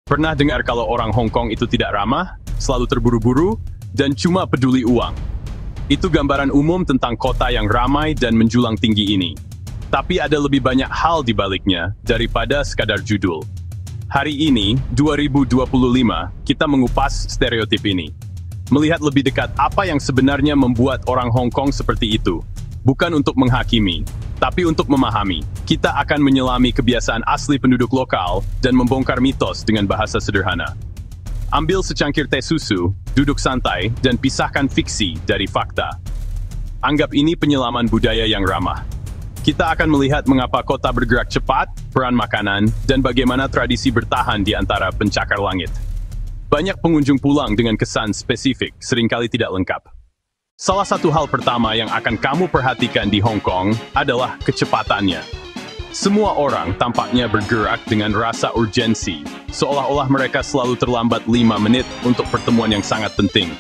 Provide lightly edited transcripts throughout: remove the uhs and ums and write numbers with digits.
Pernah dengar kalau orang Hong Kong itu tidak ramah, selalu terburu-buru, dan cuma peduli uang? Itu gambaran umum tentang kota yang ramai dan menjulang tinggi ini. Tapi ada lebih banyak hal di baliknya daripada sekadar judul. Hari ini, 2025, kita mengupas stereotip ini. Melihat lebih dekat apa yang sebenarnya membuat orang Hong Kong seperti itu. Bukan untuk menghakimi, tapi untuk memahami. Kita akan menyelami kebiasaan asli penduduk lokal dan membongkar mitos dengan bahasa sederhana. Ambil secangkir teh susu, duduk santai, dan pisahkan fiksi dari fakta. Anggap ini penyelaman budaya yang ramah. Kita akan melihat mengapa kota bergerak cepat, peran makanan, dan bagaimana tradisi bertahan di antara pencakar langit. Banyak pengunjung pulang dengan kesan spesifik, seringkali tidak lengkap. Salah satu hal pertama yang akan kamu perhatikan di Hong Kong adalah kecepatannya. Semua orang tampaknya bergerak dengan rasa urgensi, seolah-olah mereka selalu terlambat 5 menit untuk pertemuan yang sangat penting.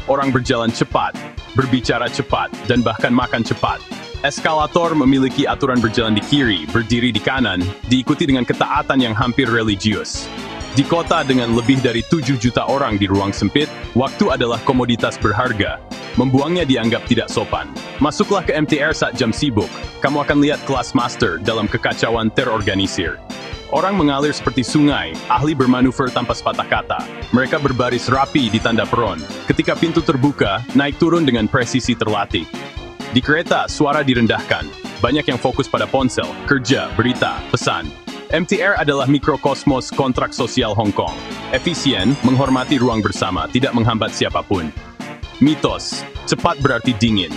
Orang berjalan cepat, berbicara cepat, dan bahkan makan cepat. Eskalator memiliki aturan berjalan di kiri, berdiri di kanan, diikuti dengan ketaatan yang hampir religius. Di kota dengan lebih dari 7 juta orang di ruang sempit, waktu adalah komoditas berharga. Membuangnya dianggap tidak sopan. Masuklah ke MTR saat jam sibuk. Kamu akan lihat kelas master dalam kekacauan terorganisir. Orang mengalir seperti sungai, ahli bermanuver tanpa sepatah kata. Mereka berbaris rapi di tanda peron. Ketika pintu terbuka, naik turun dengan presisi terlatih. Di kereta, suara direndahkan. Banyak yang fokus pada ponsel, kerja, berita, pesan. MTR adalah mikrokosmos kontrak sosial Hong Kong. Efisien, menghormati ruang bersama, tidak menghambat siapapun. Mitos, cepat berarti dingin.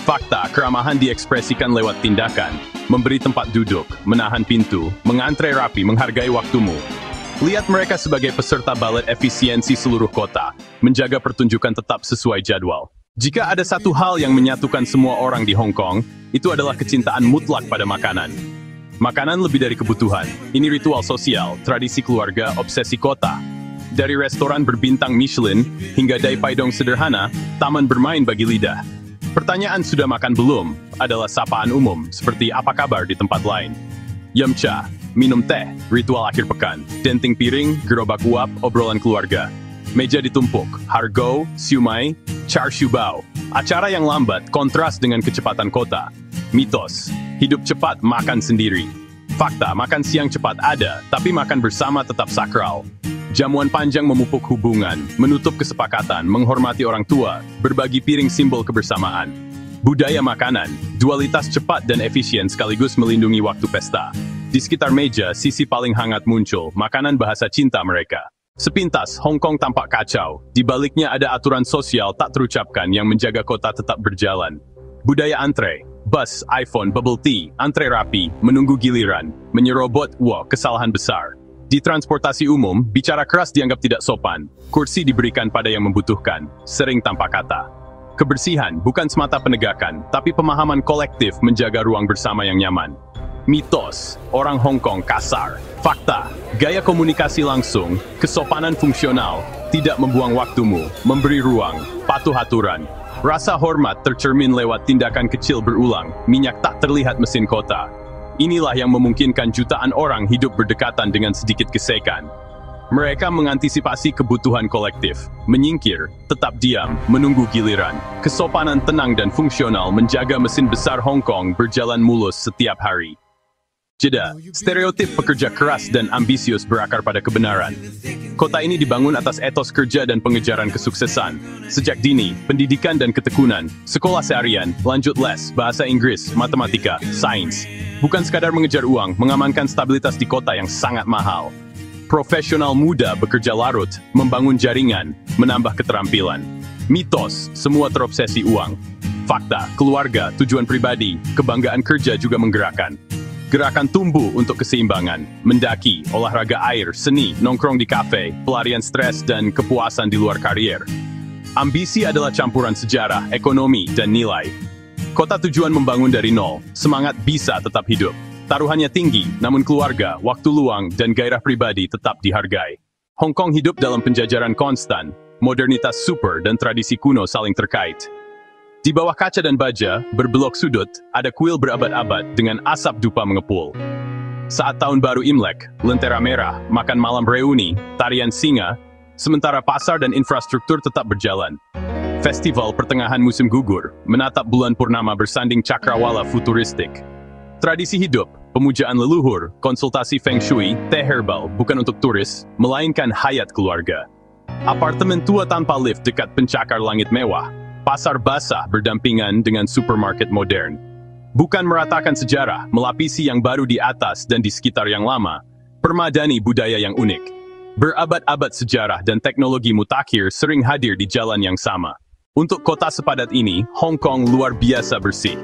Fakta, keramahan diekspresikan lewat tindakan. Memberi tempat duduk, menahan pintu, mengantre rapi, menghargai waktumu. Lihat mereka sebagai peserta balet efisiensi seluruh kota, menjaga pertunjukan tetap sesuai jadwal. Jika ada satu hal yang menyatukan semua orang di Hong Kong, itu adalah kecintaan mutlak pada makanan. Makanan lebih dari kebutuhan. Ini ritual sosial, tradisi keluarga, obsesi kota. Dari restoran berbintang Michelin hingga dai paidong sederhana, taman bermain bagi lidah. Pertanyaan sudah makan belum adalah sapaan umum, seperti apa kabar di tempat lain. Yumcha, minum teh, ritual akhir pekan, denting piring, gerobak uap, obrolan keluarga. Meja ditumpuk, hargau, siumai, char siu bao. Acara yang lambat kontras dengan kecepatan kota. Mitos, hidup cepat makan sendiri. Fakta, makan siang cepat ada, tapi makan bersama tetap sakral. Jamuan panjang memupuk hubungan, menutup kesepakatan, menghormati orang tua, berbagi piring simbol kebersamaan. Budaya makanan, dualitas cepat dan efisien sekaligus melindungi waktu pesta. Di sekitar meja, sisi paling hangat muncul, makanan bahasa cinta mereka. Sepintas, Hong Kong tampak kacau. Di baliknya ada aturan sosial tak terucapkan yang menjaga kota tetap berjalan. Budaya antre, bus, iPhone, bubble tea, antre rapi, menunggu giliran, menyerobot, kesalahan besar. Di transportasi umum, bicara keras dianggap tidak sopan. Kursi diberikan pada yang membutuhkan, sering tanpa kata. Kebersihan bukan semata penegakan, tapi pemahaman kolektif menjaga ruang bersama yang nyaman. Mitos, orang Hong Kong kasar. Fakta, gaya komunikasi langsung, kesopanan fungsional, tidak membuang waktumu, memberi ruang, patuh aturan. Rasa hormat tercermin lewat tindakan kecil berulang, minyak tak terlihat mesin kota. Inilah yang memungkinkan jutaan orang hidup berdekatan dengan sedikit gesekan. Mereka mengantisipasi kebutuhan kolektif, menyingkir, tetap diam, menunggu giliran. Kesopanan tenang dan fungsional menjaga mesin besar Hong Kong berjalan mulus setiap hari. Jeda, stereotip pekerja keras dan ambisius berakar pada kebenaran. Kota ini dibangun atas etos kerja dan pengejaran kesuksesan. Sejak dini, pendidikan dan ketekunan, sekolah seharian, lanjut les, bahasa Inggris, matematika, sains. Bukan sekadar mengejar uang, mengamankan stabilitas di kota yang sangat mahal. Profesional muda bekerja larut, membangun jaringan, menambah keterampilan. Mitos, semua terobsesi uang. Fakta, keluarga, tujuan pribadi, kebanggaan kerja juga menggerakkan. Gerakan tumbuh untuk keseimbangan, mendaki, olahraga air, seni, nongkrong di kafe, pelarian stres dan kepuasan di luar karier. Ambisi adalah campuran sejarah, ekonomi, dan nilai. Kota tujuan membangun dari nol, semangat bisa tetap hidup. Taruhannya tinggi, namun keluarga, waktu luang, dan gairah pribadi tetap dihargai. Hong Kong hidup dalam penjajaran konstan, modernitas super dan tradisi kuno saling terkait. Di bawah kaca dan baja, berbelok sudut, ada kuil berabad-abad dengan asap dupa mengepul. Saat tahun baru Imlek, lentera merah, makan malam reuni, tarian singa, sementara pasar dan infrastruktur tetap berjalan. Festival pertengahan musim gugur, menatap bulan purnama bersanding cakrawala futuristik. Tradisi hidup, pemujaan leluhur, konsultasi feng shui, teh herbal, bukan untuk turis, melainkan hayat keluarga. Apartemen tua tanpa lift dekat pencakar langit mewah, pasar basah berdampingan dengan supermarket modern. Bukan meratakan sejarah, melapisi yang baru di atas dan di sekitar yang lama, permadani budaya yang unik. Berabad-abad sejarah dan teknologi mutakhir sering hadir di jalan yang sama. Untuk kota sepadat ini, Hong Kong luar biasa bersih.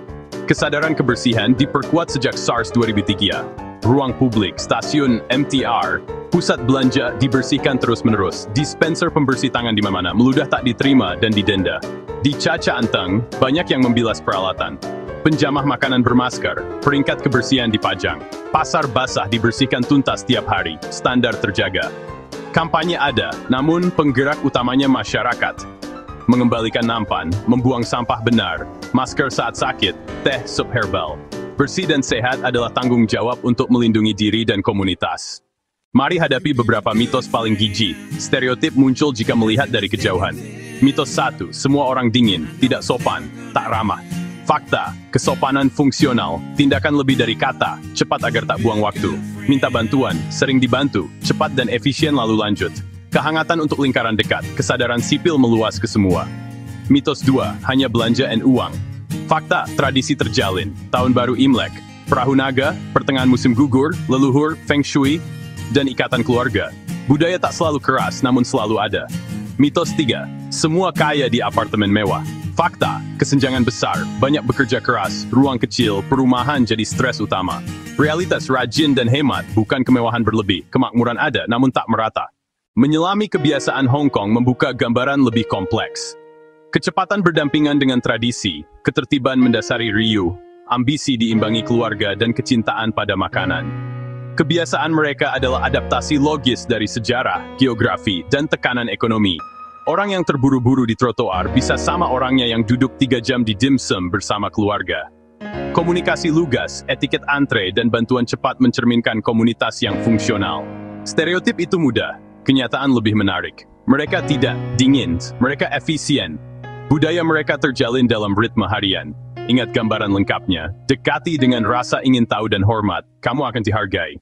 Kesadaran kebersihan diperkuat sejak SARS 2003. Ruang publik, stasiun MTR, pusat belanja dibersihkan terus-menerus. Dispenser pembersih tangan di mana-mana meludah tak diterima dan didenda. Di Caca Anteng, banyak yang membilas peralatan. Penjamah makanan bermasker, peringkat kebersihan dipajang. Pasar basah dibersihkan tuntas tiap hari, standar terjaga. Kampanye ada, namun penggerak utamanya masyarakat. Mengembalikan nampan, membuang sampah benar, masker saat sakit, teh sup herbal. Bersih dan sehat adalah tanggung jawab untuk melindungi diri dan komunitas. Mari hadapi beberapa mitos paling jijik. Stereotip muncul jika melihat dari kejauhan. Mitos 1, semua orang dingin, tidak sopan, tak ramah. Fakta, kesopanan fungsional, tindakan lebih dari kata, cepat agar tak buang waktu. Minta bantuan, sering dibantu, cepat dan efisien lalu lanjut. Kehangatan untuk lingkaran dekat, kesadaran sipil meluas ke semua. Mitos 2, hanya belanja dan uang. Fakta, tradisi terjalin, tahun baru Imlek, perahu naga, pertengahan musim gugur, leluhur, feng shui, dan ikatan keluarga. Budaya tak selalu keras, namun selalu ada. Mitos 3, semua kaya di apartemen mewah. Fakta, kesenjangan besar, banyak bekerja keras, ruang kecil, perumahan jadi stres utama. Realitas rajin dan hemat, bukan kemewahan berlebih, kemakmuran ada namun tak merata. Menyelami kebiasaan Hong Kong membuka gambaran lebih kompleks. Kecepatan berdampingan dengan tradisi, ketertiban mendasari riuh, ambisi diimbangi keluarga dan kecintaan pada makanan. Kebiasaan mereka adalah adaptasi logis dari sejarah, geografi, dan tekanan ekonomi. Orang yang terburu-buru di trotoar bisa sama orangnya yang duduk 3 jam di dimsum bersama keluarga. Komunikasi lugas, etiket antre, dan bantuan cepat mencerminkan komunitas yang fungsional. Stereotip itu mudah, kenyataan lebih menarik. Mereka tidak dingin, mereka efisien. Budaya mereka terjalin dalam ritme harian. Ingat gambaran lengkapnya, dekati dengan rasa ingin tahu dan hormat, kamu akan dihargai.